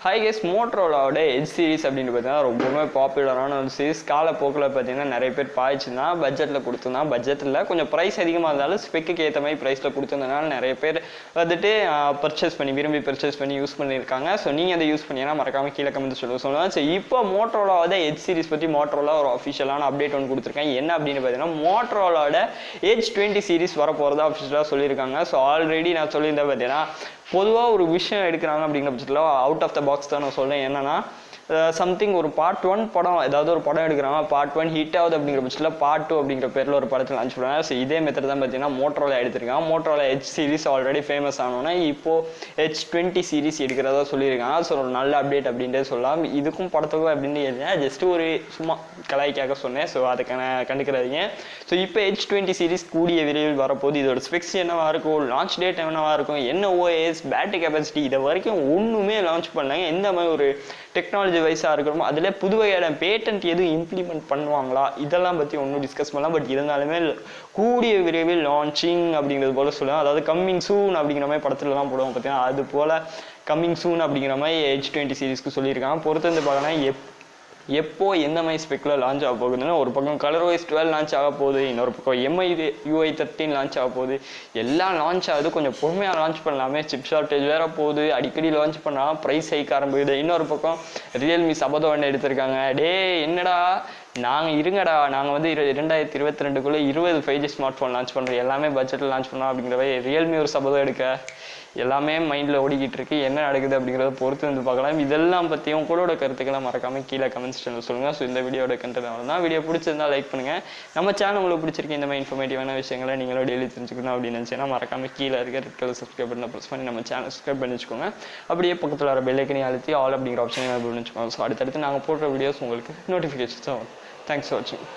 Hi guys, மோட்டரோலாவோட edge series அப்படின்னு பார்த்தீங்கன்னா ரொம்பவே பாப்புலரான ஒரு சீரிஸ். காலப்போக்கில் பார்த்தீங்கன்னா நிறைய பேர் பாய்ச்சுன்னா பட்ஜெட்டில் கொடுத்துருந்தான். பட்ஜெட்டில் கொஞ்சம் ப்ரைஸ் அதிகமாக இருந்தாலும் ஸ்பெக்குக்கு ஏற்ற மாதிரி ப்ரைஸில் கொடுத்துருந்தனால நிறைய பேர் வந்துட்டு விரும்பி பர்ச்சேஸ் பண்ணி யூஸ் பண்ணியிருக்காங்க. ஸோ நீங்கள் அதை யூஸ் பண்ணிங்கன்னா மறக்காமல் கீழே கமெண்ட் சொல்லுங்கள். ஸோ இப்போ மோட்டரோலாவோட எட்ஜ் சீரிஸ் பற்றி மோட்டரோலா ஒரு அஃபிஷியலான அப்டேட் ஒன்று கொடுத்துருக்கேன். என்ன அப்படின்னு பார்த்தீங்கன்னா மோட்டரோலாவோட எட்ஜ் 20 சீரிஸ் வரப்போகிறதா அஃபிஷியலாக சொல்லியிருக்காங்க. ஸோ ஆல்ரெடி நான் சொல்லியிருந்தேன் பார்த்தீங்கன்னா பொதுவாக ஒரு விஷயம் எடுக்கிறாங்க அப்படிங்கிற பட்சத்தில் அவுட் ஆஃப் த பாக்ஸ் தான் நான் சொல்கிறேன். என்னன்னா சம்திங் ஒரு பார்ட் 1 படம், ஏதாவது ஒரு படம் எடுக்கிறாங்க, பார்ட் 1 ஹிட் ஆகுது அப்படிங்கிற பட்சத்தில் பார்ட் 2 அப்படிங்கிற பேரில் ஒரு படத்தில் லான்ச் பண்ணுவாங்க. ஸோ இதே மெத்தட் தான் பார்த்தீங்கன்னா மோட்டரோலா எடுத்திருக்காங்க. Motorola edge series already famous ஆனோன்னா இப்போது எட்ஜ் 20 சீரிஸ் எடுக்கிறதா சொல்லியிருக்காங்க. ஸோ ஒரு நல்ல அப்டேட் அப்படின்ட்டு சொல்லலாம். இதுக்கும் படத்துக்கும் அப்படின்னு எழுதினா ஜஸ்ட் ஒரு சும்மா கலாய்க்காக சொன்னேன். ஸோ அதை கண்டுக்கிறாதீங்க. ஸோ இப்போ எட்ஜ் 20 சீரிஸ் கூடிய விரைவில் வரப்போது. இதோட ஸ்பெக்ஸ் என்னவா இருக்கும், லான்ச் டேட் என்னவா இருக்கும், என்ன ஓஎஸ், பேட்டரி கெப்பாசிட்டி, இதை வரைக்கும் ஒன்றுமே லான்ச் பண்ணாங்க. எந்த மாதிரி ஒரு டெக்னாலஜி வைஸாக இருக்கணுமோ அதில் புதுவையான பேட்டன்ட் எதுவும் இம்ப்ளிமெண்ட் பண்ணுவாங்களா, இதெல்லாம் பற்றி ஒன்றும் டிஸ்கஸ் பண்ணலாம். பட் இருந்தாலுமே கூடிய விரைவில் லான்ச்சிங் அப்படிங்கிறது போல் சொல்லுவாங்க. அதாவது கம்மிங் சூன் அப்படிங்கிற மாதிரி படத்துலலாம் போடுவோம் பார்த்தீங்கன்னா, அது போல் கம்மிங் சூன் அப்படிங்கிற மாதிரி எட்ஜ் 20 சீரிஸ்க்கு சொல்லியிருக்காங்க. பொறுத்து வந்து பார்க்கலாம் எப்போ எந்த மாதிரி ஸ்பெக்கில் லான்ச் ஆக போகுதுன்னா, ஒரு பக்கம் ColorOS 12 லான்ச் ஆக போகுது, இன்னொரு பக்கம் MI UI 13 லான்ச் ஆக போகுது. எல்லாம் லான்ச் ஆகுது, கொஞ்சம் பொறுமையாக லான்ச் பண்ணலாமே, சிப் ஷார்ட்டேஜ் வேற போகுது, அடிக்கடி லான்ச் பண்ணால் ப்ரைஸ் ஹைக் ஆரம்பிக்குது. இன்னொரு பக்கம் ரியல்மி சபதம் எடுத்திருக்காங்க. என்னடா இருங்கடா, நாங்கள் வந்து 2022 20 5G ஸ்மார்ட் ஃபோன் லான்ச் பண்ணுறோம், எல்லாமே பட்ஜெட்டில் லான்ச் பண்ணோம் அப்படிங்கிறத ரியல்மி ஒரு சபதம் எடுக்க எல்லாமே மைண்டில் ஓடிக்கிட்டு இருக்கு. என்ன நடக்குது அப்படிங்கிறத பொறுத்து வந்து பார்க்கலாம். இதெல்லாம் பற்றியும் உங்களோட கருத்துக்களை மறக்காமல் கீழே கமெண்ட்ஸ் சொல்லுங்கள். ஸோ இந்த வீடியோட கண்டென்ட் தான். வீடியோ பிடிச்சிருந்தா லைக் பண்ணுங்கள். நம்ம சேனல் உங்களுக்கு பிடிச்சிருக்கு, இந்த மாதிரி இன்ஃபர்மேட்டிவான விஷயங்களை நீங்களும் டெய்லி தெரிஞ்சுக்கணும் அப்படின்னு நினச்சிங்கன்னா மறக்காமல் கீழே இருக்க ரெட் கலர் சப்ஸ்கிரைப் பண்ண ப்ரெஸ் பண்ணி நம்ம சேனல் சப்ஸ்கிரைப் பண்ணி வச்சுக்கோங்க. அப்படியே பக்கத்தில் வர பெல் ஐக்கனை அழுத்தி ஆல் அப்படிங்கிற ஆப்ஷனை வச்சுக்கோங்க. ஸோ அடுத்தடுத்து நாங்கள் போடுற வீடியோஸ் உங்களுக்கு நோட்டிஃபிகேஷன்ஸ் ஆகும். தேங்க்ஸ் ஃபார் வாட்சிங்.